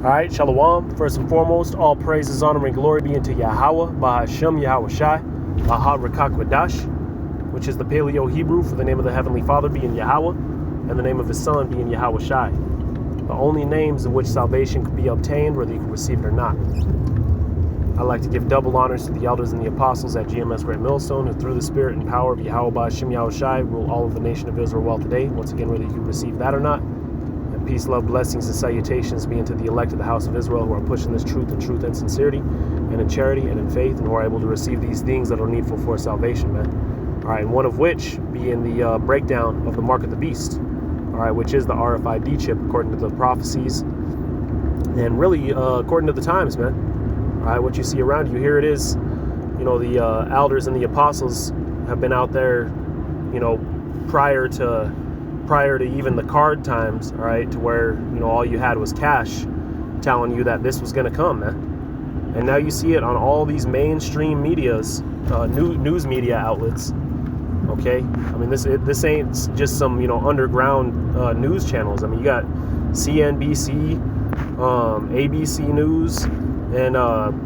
All right, Shalom. First and foremost, all praises, honor, and glory be unto Yahweh, Bahashem Yahweh Shai, Aha Rakak Vadash, which is the Paleo Hebrew for the name of the Heavenly Father being Yahweh, and the name of his Son being Yahweh Shai. The only names in which salvation could be obtained, whether you can receive it or not. I'd like to give double honors to the elders and the apostles at GMS Great Millstone, who through the spirit and power of Yahweh Bahashem Yahweh Shai rule all of the nation of Israel well today. Once again, whether you can receive that or not. Peace, love, blessings, and salutations be unto the elect of the house of Israel who are pushing this truth in sincerity and in charity and in faith, and who are able to receive these things that are needful for salvation, man. All right, and one of which being the breakdown of the mark of the beast, all right, which is the RFID chip according to the prophecies and really according to the times, man. All right, what you see around you, here it is. You know, the elders and the apostles have been out there, you know, prior to even the card times, all right, to where, you know, all you had was cash telling you that this was going to come, man. And now you see it on all these mainstream medias, news media outlets, okay? I mean, this ain't just some, you know, underground news channels. I mean, you got CNBC, ABC News, and,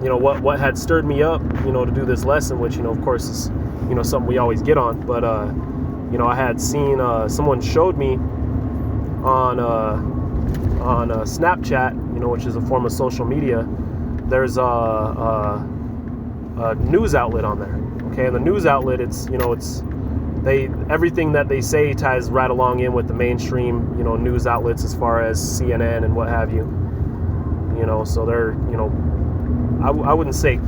you know, what had stirred me up, you know, to do this lesson, which, you know, of course is, you know, something we always get on, but, you know, I had seen someone showed me on Snapchat, you know, which is a form of social media. There's a news outlet on there, okay? And the news outlet, it's, you know, everything that they say ties right along in with the mainstream, you know, news outlets as far as CNN and what have you. You know, so they're, you know, I wouldn't say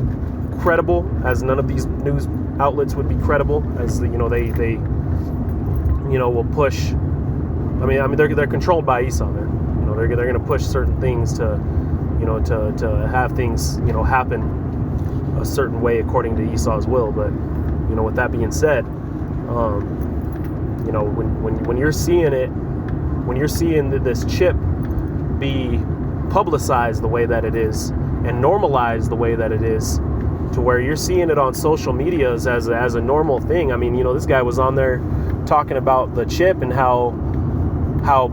credible, as none of these news outlets would be credible, as, you know, they you know, will push. I mean, they're controlled by Esau, man. You know, they're going to push certain things to, you know, to have things, you know, happen a certain way according to Esau's will. But, you know, with that being said, you know, when you're seeing it, when you're seeing this chip be publicized the way that it is and normalized the way that it is, to where you're seeing it on social medias as a normal thing. I mean, you know, this guy was on there talking about the chip and how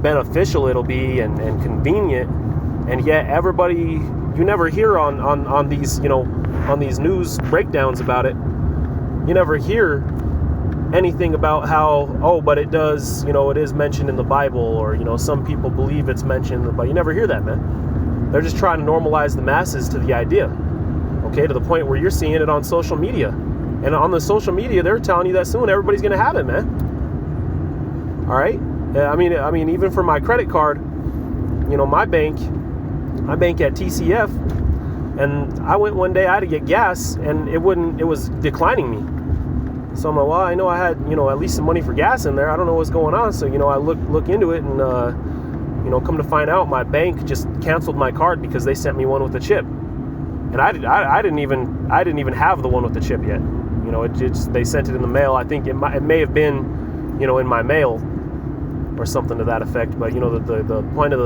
beneficial it'll be and convenient, and yet everybody, you never hear on these, you know, on these news breakdowns about it, you never hear anything about how, oh, but it does, you know, it is mentioned in the Bible, or, you know, some people believe it's mentioned, but you never hear that, man. They're just trying to normalize the masses to the idea, okay, to the point where you're seeing it on social media. And on the social media, they're telling you that soon everybody's going to have it, man. All right. I mean, even for my credit card, you know, I bank at TCF, and I went one day, I had to get gas, and it was declining me. So I'm like, well, I know I had, you know, at least some money for gas in there. I don't know what's going on. So, you know, I look into it, and, you know, come to find out, my bank just canceled my card because they sent me one with a chip. And I didn't even have the one with the chip yet. You know, they sent it in the mail. I think it may have been, you know, in my mail or something to that effect. But, you know, the point of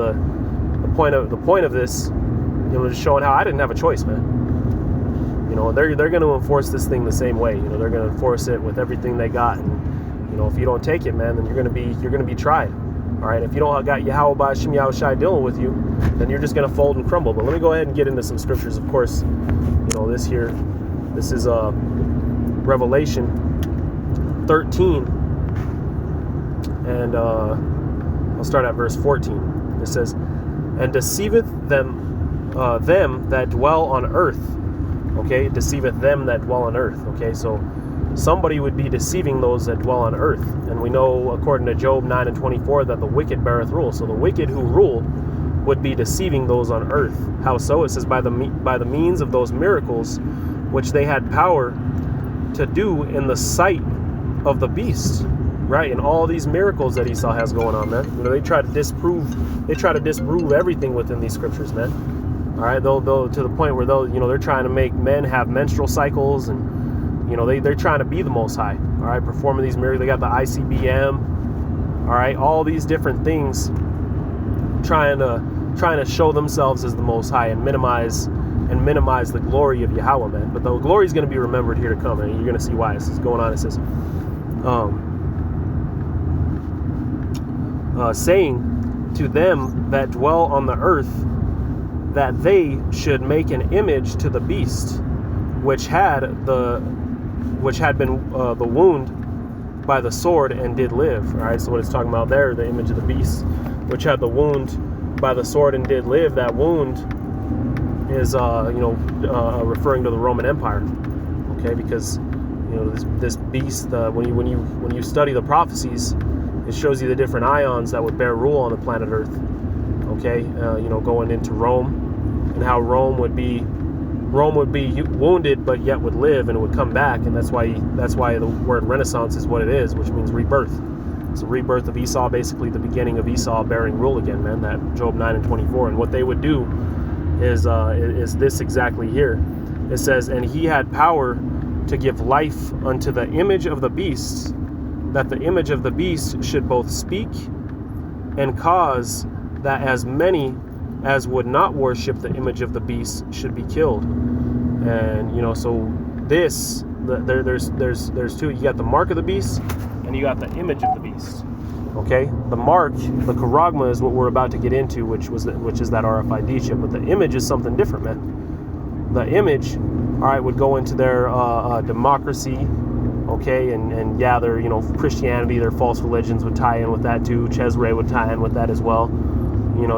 this, you know, just showing how I didn't have a choice, man. You know, they're going to enforce this thing the same way. You know, they're going to enforce it with everything they got. And, you know, if you don't take it, man, then you're going to be tried. All right, if you don't got Yahweh Bahashem Yahweh Shai dealing with you, then you're just going to fold and crumble. But let me go ahead and get into some scriptures. Of course, you know, this is Revelation 13, and I'll start at verse 14. It says, "And deceiveth them that dwell on earth." Okay, deceiveth them that dwell on earth. Okay, so somebody would be deceiving those that dwell on earth. And we know, according to Job 9:24, that the wicked beareth rule. So the wicked who rule would be deceiving those on earth. How so? It says, by the means of those miracles which they had power to do in the sight of the beast. Right? And all these miracles that Esau has going on, man. You know, they try to disprove everything within these scriptures, man. All right, they'll to the point where they're trying to make men have menstrual cycles, and, you know, they're trying to be the Most High, all right, performing these miracles. They got the ICBM, all right, all these different things, trying to show themselves as the Most High and minimize the glory of Yahweh, man. But the glory is going to be remembered here to come, and you're going to see why this is going on. It says, saying to them that dwell on the earth, that they should make an image to the beast, which had been the wound by the sword and did live. All right, so what it's talking about there, the image of the beast, which had the wound by the sword and did live. That wound is referring to the Roman Empire. Okay, because this beast, when you study the prophecies, it shows you the different ions that would bear rule on the planet Earth. Okay, going into Rome, and how Rome would be wounded but yet would live, and it would come back, and that's why the word Renaissance is what it is, which means rebirth. It's the rebirth of Esau, basically the beginning of Esau bearing rule again, man. That Job 9:24, and what they would do is this exactly here. It says, and he had power to give life unto the image of the beast, that the image of the beast should both speak and cause that as many as would not worship the image of the beast should be killed. And so there's two. You got the mark of the beast, and you got the image of the beast. Okay, the mark, the charagma, is what we're about to get into, which is that RFID chip. But the image is something different, man. The image, all right, would go into their democracy. Okay, and yeah, their Christianity, their false religions would tie in with that too. Cesare would tie in with that as well.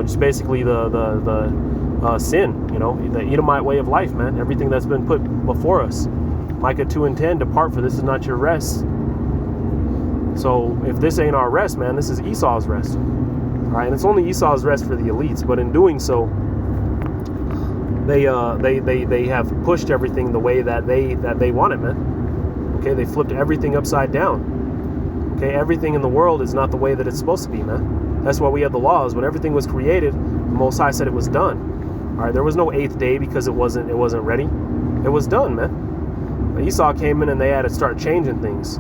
Just basically the sin, the Edomite way of life, man. Everything that's been put before us. Micah 2:10, depart, for this is not your rest. So if this ain't our rest, man, this is Esau's rest. All right, and it's only Esau's rest for the elites. But in doing so, they have pushed everything the way that they want it, man. Okay, they flipped everything upside down. Okay, everything in the world is not the way that it's supposed to be, man. That's why we have the laws. When everything was created, the Most High said it was done. All right, there was no 8th day because it wasn't ready. It was done, man. But Esau came in and they had to start changing things,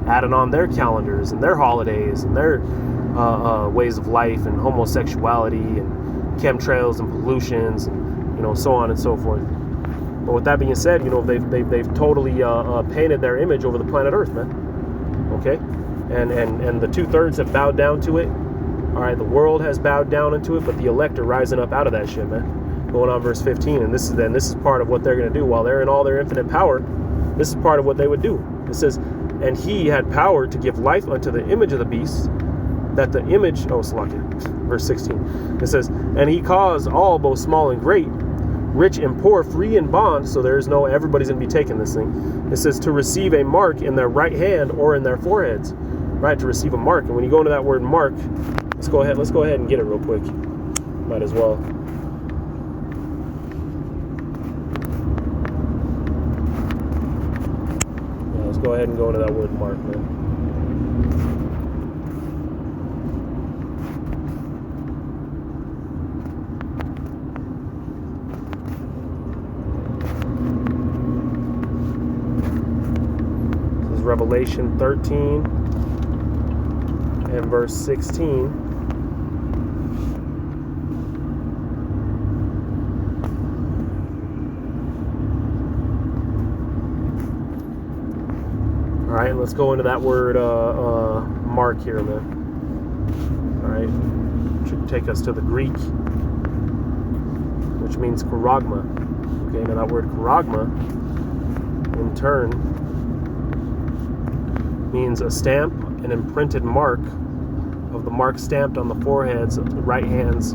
adding on their calendars and their holidays and their ways of life and homosexuality and chemtrails and pollutions and so on and so forth. But with that being said, they've totally painted their image over the planet Earth, man. Okay, and the 2/3 have bowed down to it. All right, the world has bowed down into it, but the elect are rising up out of that shit, man. Going on verse 15, and this is part of what they're going to do while they're in all their infinite power. This is part of what they would do. It says, and he had power to give life unto the image of the beast, that the image, verse 16. It says, and he caused all, both small and great, rich and poor, free and bond. So everybody's going to be taking this thing. It says to receive a mark in their right hand or in their foreheads, right? To receive a mark. And when you go into that word mark, let's go ahead and get it real quick. Might as well. Yeah, let's go ahead and go into that word mark, man. This is Revelation 13 and verse 16. All right, let's go into that word mark here, man. All right, should take us to the Greek, which means charagma. Okay, now that word charagma, in turn, means a stamp, an imprinted mark of the mark stamped on the foreheads of the right hands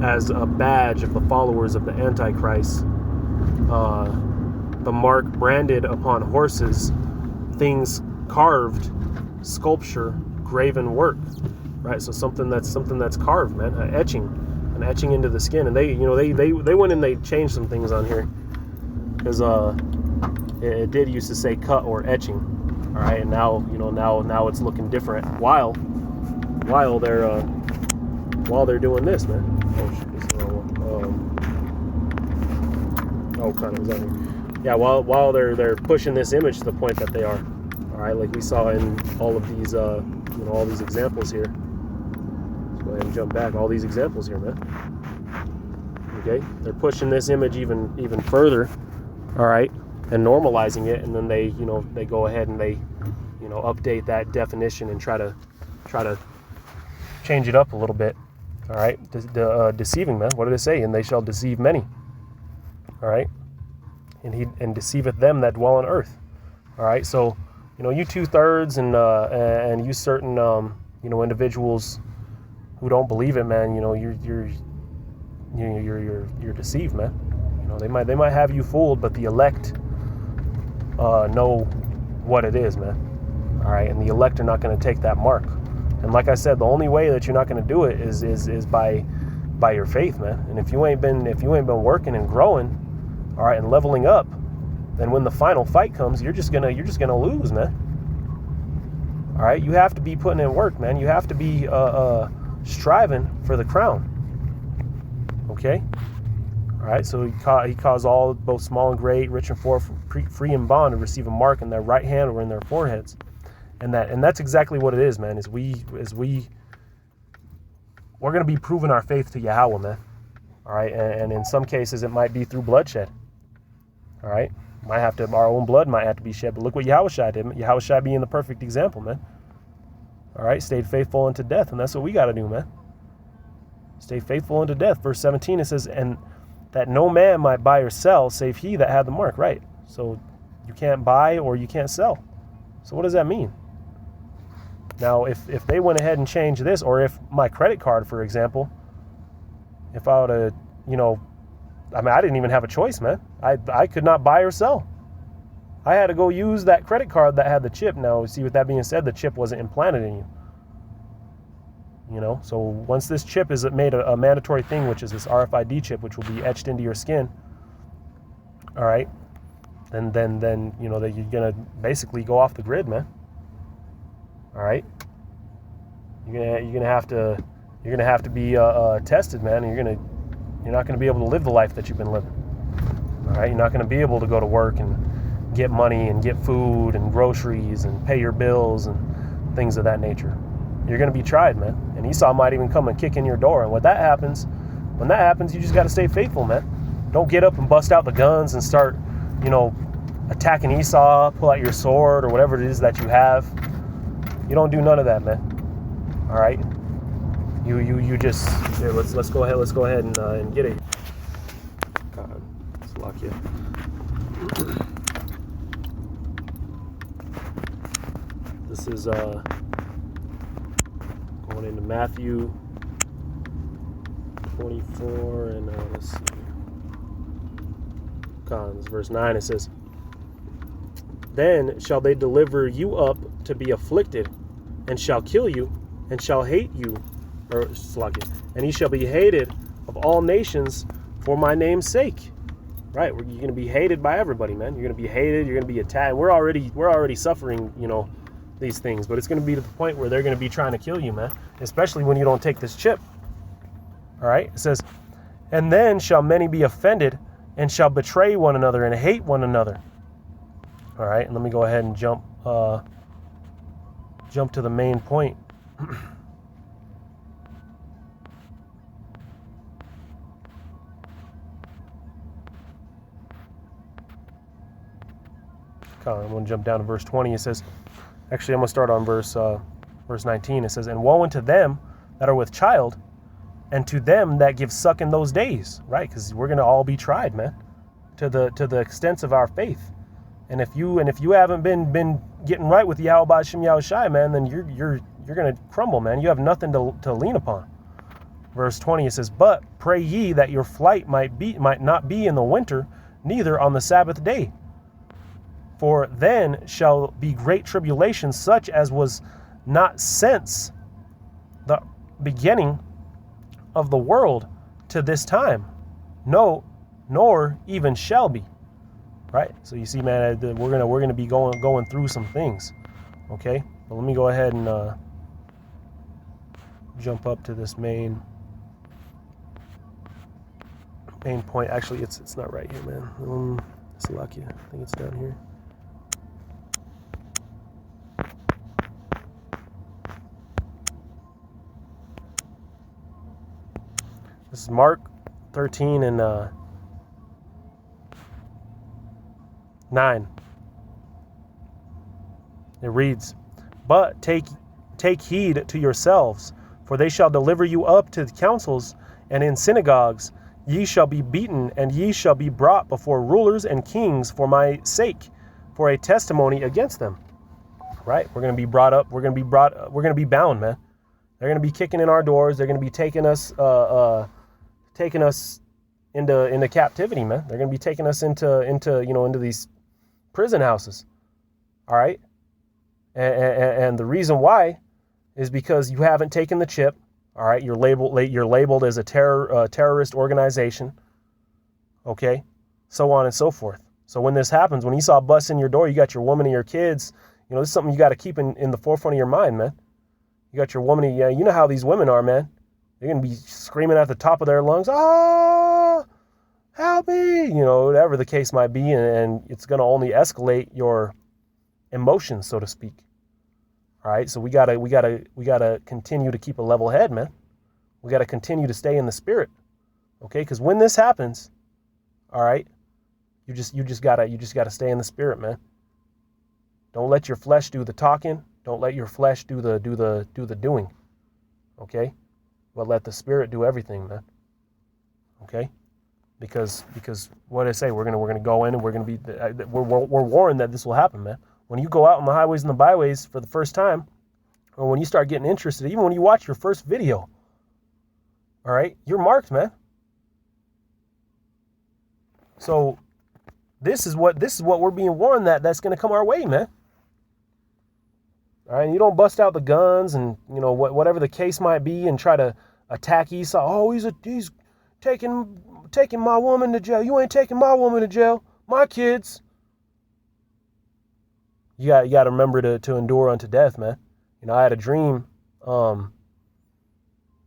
as a badge of the followers of the Antichrist. The mark branded upon horses, things carved, sculpture, graven work, right? So something that's carved, man, an etching into the skin. And they went and they changed some things on here because it did used to say cut or etching, all right. And now it's looking different while they're doing this, man. Kind of was on here. Yeah, while they're pushing this image to the point that they are, all right, like we saw in all of these, all these examples here. Let's go ahead and jump back. All these examples here, man. Okay, they're pushing this image even further, all right, and normalizing it, and then they go ahead and they update that definition and try to change it up a little bit. All right, deceiving, man. What did it say? And they shall deceive many. All right, and deceiveth them that dwell on earth. All right, so you 2/3 and you certain individuals who don't believe it, man. You're deceived, man. They might have you fooled, but the elect know what it is, man. All right, and the elect are not going to take that mark. And like I said, the only way that you're not going to do it is by your faith, man. And if you ain't been working and growing, all right, and leveling up, then when the final fight comes, you're just gonna lose, man. All right, you have to be putting in work, man. You have to be striving for the crown. Okay. All right, so he caused all, both small and great, rich and poor, free and bond, to receive a mark in their right hand or in their foreheads. And that's exactly what it is, man. We're going to be proving our faith to Yahweh, man. All right, and in some cases it might be through bloodshed. All right, our own blood might have to be shed. But look what Yahushua did. Yahushua being the perfect example, man. All right, stayed faithful unto death, and that's what we got to do, man. Stay faithful unto death. Verse 17, it says, and that no man might buy or sell save he that had the mark. Right. So you can't buy or you can't sell. So what does that mean? Now, if they went ahead and changed this, or if my credit card, for example, if I would have, I didn't even have a choice, man. I could not buy or sell. I had to go use that credit card that had the chip. Now, see, with that being said, the chip wasn't implanted in you. So once this chip is made a mandatory thing, which is this RFID chip, which will be etched into your skin, all right, then that you're gonna basically go off the grid, man. All right, you're gonna have to be tested, man. And you're not gonna be able to live the life that you've been living. All right, you're not gonna be able to go to work and get money and get food and groceries and pay your bills and things of that nature. You're going to be tried, man. And Esau might even come and kick in your door. And when that happens, you just got to stay faithful, man. Don't get up and bust out the guns and start, attacking Esau, pull out your sword or whatever it is that you have. You don't do none of that, man. All right. You just, here, let's go ahead and get it. God, let's lock you. This is, going into Matthew 24 and let's see. Verse 9, it says, then shall they deliver you up to be afflicted, and shall kill you, and shall hate you, and he shall be hated of all nations for my name's sake. Right, you're going to be hated by everybody, man. You're going to be hated. You're going to be attacked. We're already suffering, these things, but it's going to be to the point where they're going to be trying to kill you, man, especially when you don't take this chip. All right, it says, and then shall many be offended and shall betray one another and hate one another. All right, and let me go ahead and jump to the main point. I'm going to jump down to verse 20. It says, actually, I'm going to start on verse 19. It says, and woe unto them that are with child, and to them that give suck in those days. Right, because we're going to all be tried, man, to the extent of our faith. And if you haven't been getting right with Yahweh B'Shem Yahushai, man, then you're going to crumble, man. You have nothing to lean upon. Verse 20, it says, but pray ye that your flight might not be in the winter, neither on the Sabbath day. For then shall be great tribulation, such as was not since the beginning of the world to this time, no, nor even shall be. Right? So you see, man, we're gonna be going through some things. Okay, but let me go ahead and jump up to this main point. Actually, it's not right here, man. Salakia, I think it's down here. This is Mark 13 and 9. It reads, but take heed to yourselves, For they shall deliver you up to the councils, and in synagogues ye shall be beaten, and ye shall be brought before rulers and kings for my sake, for a testimony against them. Right? We're going to be brought up. We're going to be bound, man. They're going to be kicking in our doors. They're going to be taking us into captivity, man. They're going to be taking us into these prison houses. All right. And the reason why is because you haven't taken the chip. All right. You're labeled as a terrorist organization. Okay. So on and so forth. So when this happens, when Esau busts in your door, you got your woman and your kids. This is something you got to keep in the forefront of your mind, man. You got your woman. Yeah, you know how these women are, man. They're going to be screaming at the top of their lungs, "Ah, help me!" Whatever the case might be. And it's going to only escalate your emotions, so to speak. All right. So we gotta continue to keep a level head, man. We got to continue to stay in the spirit. Okay. Because when this happens, all right, you just gotta stay in the spirit, man. Don't let your flesh do the talking. Don't let your flesh do the doing. Okay? But let the spirit do everything, man. Okay? Because what did I say? We're gonna go in and we're warned that this will happen, man. When you go out on the highways and the byways for the first time, or when you start getting interested, even when you watch your first video, all right, you're marked, man. So this is what we're being warned that's gonna come our way, man. All right, you don't bust out the guns and whatever the case might be and try to attack Esau. Oh, he's taking my woman to jail. You ain't taking my woman to jail. My kids. You got to remember to endure unto death, man. I had a dream not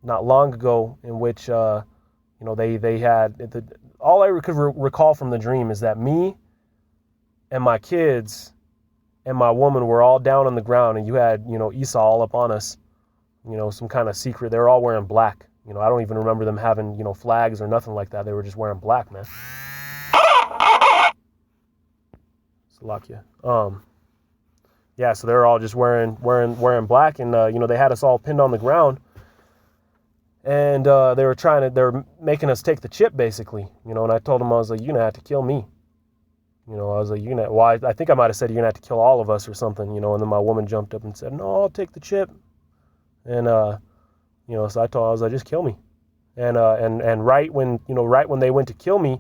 long ago in which they had all I could recall from the dream is that me and my kids and my woman were all down on the ground, and you had, Esau all up on us, some kind of secret. They were all wearing black. I don't even remember them having, flags or nothing like that. They were just wearing black, man. Slovakia. Yeah, so they were all just wearing black, and they had us all pinned on the ground, and they were making us take the chip, basically, and I told them, I was like, you're gonna have to kill me. I was like, I think I might have said, you're going to have to kill all of us or something, and then my woman jumped up and said, no, I'll take the chip. And, so I was like, just kill me. And right when they went to kill me,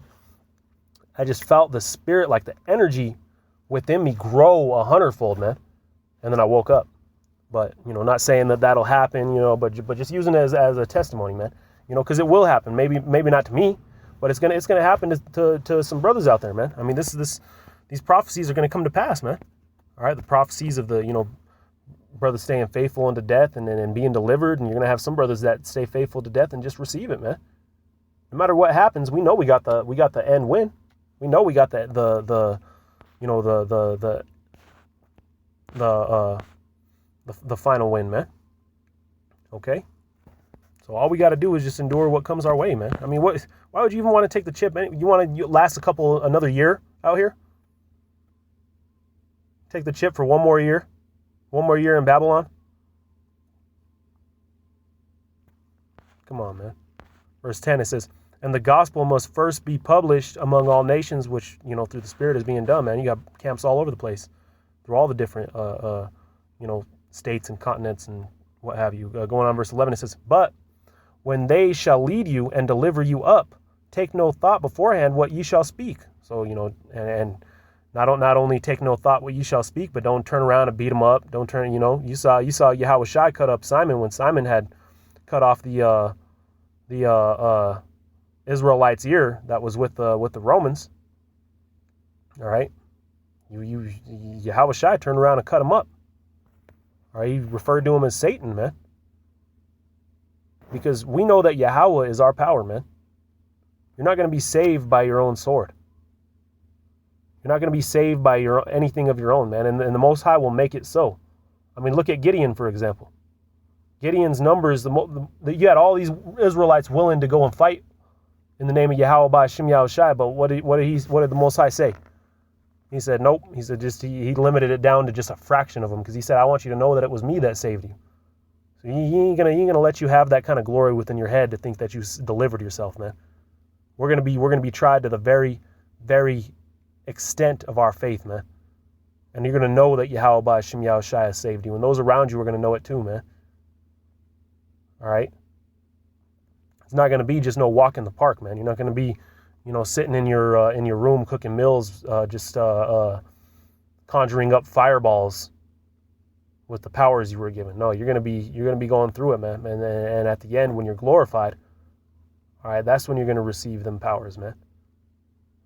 I just felt the spirit, like the energy within me grow 100-fold, man. And then I woke up. But, not saying that that'll happen, but just using it as a testimony, man, because it will happen. Maybe not to me. But it's gonna happen to some brothers out there, man. I mean, these prophecies are gonna come to pass, man. All right, the prophecies of the brothers staying faithful unto death and being delivered, and you're gonna have some brothers that stay faithful to death and just receive it, man. No matter what happens, we know we got the end win. We know we got the final win, man. Okay. So all we got to do is just endure what comes our way, man. I mean, why would you even want to take the chip? You want to last another year out here? Take the chip for one more year in Babylon? Come on, man. Verse 10, it says, and the gospel must first be published among all nations, which, through the Spirit is being done, man. You got camps all over the place, through all the different, states and continents and what have you. Going on verse 11, it says, but when they shall lead you and deliver you up, take no thought beforehand what ye shall speak. So, and not only take no thought what ye shall speak, but don't turn around and beat them up. Don't turn, you saw Yahushua cut up Simon when Simon had cut off the Israelites' ear that was with the Romans. All right. Yahushua turned around and cut him up. All right. He referred to him as Satan, man. Because we know that Yahweh is our power, man. You're not going to be saved by your own sword. You're not going to be saved by anything of your own, man. And the Most High will make it so. I mean, look at Gideon, for example. Gideon's numbers, you had all these Israelites willing to go and fight in the name of Yahweh by Shem Yahushai, but what did the Most High say? He said, nope. He said he limited it down to just a fraction of them, because he said, I want you to know that it was me that saved you. So he ain't gonna let you have that kind of glory within your head to think that you delivered yourself, man. We're gonna be tried to the very, very extent of our faith, man. And you're gonna know that Yahweh Ba'Shem Yahushua has saved you. And those around you are gonna know it too, man. All right. It's not gonna be just no walk in the park, man. You're not gonna be, sitting in your room cooking meals, just conjuring up fireballs with the powers you were given. No, you're gonna be going through it, man. And at the end, when you're glorified, all right, that's when you're gonna receive them powers, man.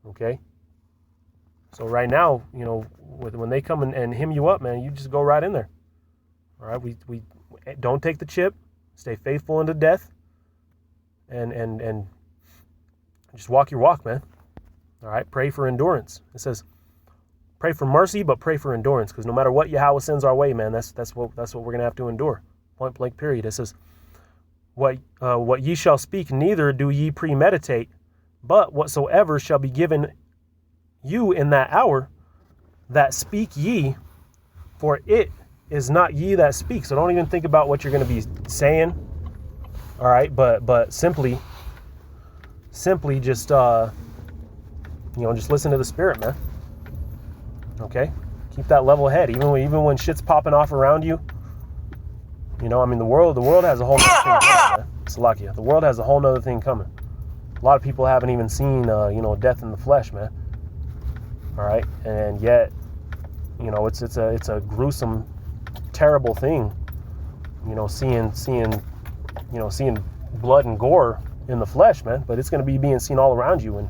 Okay. So right now, when they come and him you up, man, you just go right in there. All right, we don't take the chip, stay faithful unto death, and just walk your walk, man. All right, pray for endurance. It says, pray for mercy, but pray for endurance, because no matter what Yahweh sends our way, man, that's what we're gonna have to endure. Point blank. Period. It says, what ye shall speak, neither do ye premeditate, but whatsoever shall be given you in that hour, that speak ye, for it is not ye that speak. So don't even think about what you're going to be saying. All right, but simply just just listen to the Spirit, man. Okay, keep that level head, even when shit's popping off around you. The world has a whole nother thing coming, man. Salakia. The world has a whole nother thing coming. A lot of people haven't even seen death in the flesh, man. All right, and yet, it's a gruesome, terrible thing. Seeing blood and gore in the flesh, man. But it's going to be being seen all around you, and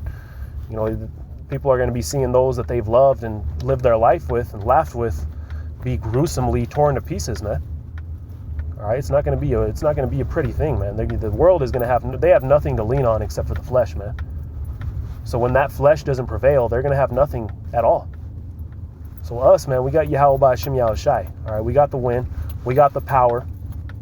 people are going to be seeing those that they've loved and lived their life with and laughed with be gruesomely torn to pieces, man. All right, it's not going to be a pretty thing, man. The world is going to have nothing to lean on except for the flesh, man. So when that flesh doesn't prevail, they're going to have nothing at all. So us, man, we got Yahweh Ba'Shem Yahushai. All right, we got the win. We got the power,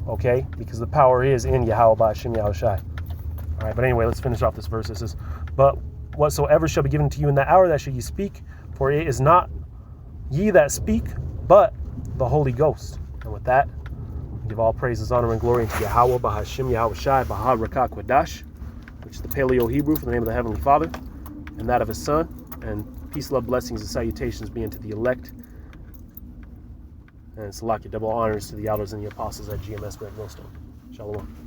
okay? Because the power is in Yahweh Ba'Shem Yahushai. All right, but anyway, let's finish off this verse. It says, but whatsoever shall be given to you in that hour, that shall ye speak. For it is not ye that speak, but the Holy Ghost. And with that, I give all praises, honor, and glory to Yahweh Ba'Shem Yahushai, Bahad Rakak Wadash, which is the Paleo Hebrew for the name of the Heavenly Father, and that of his Son, and peace, love, blessings, and salutations be unto the elect, and Salakia, double honors to the elders and the apostles at GMS Red Millstone. Shalom.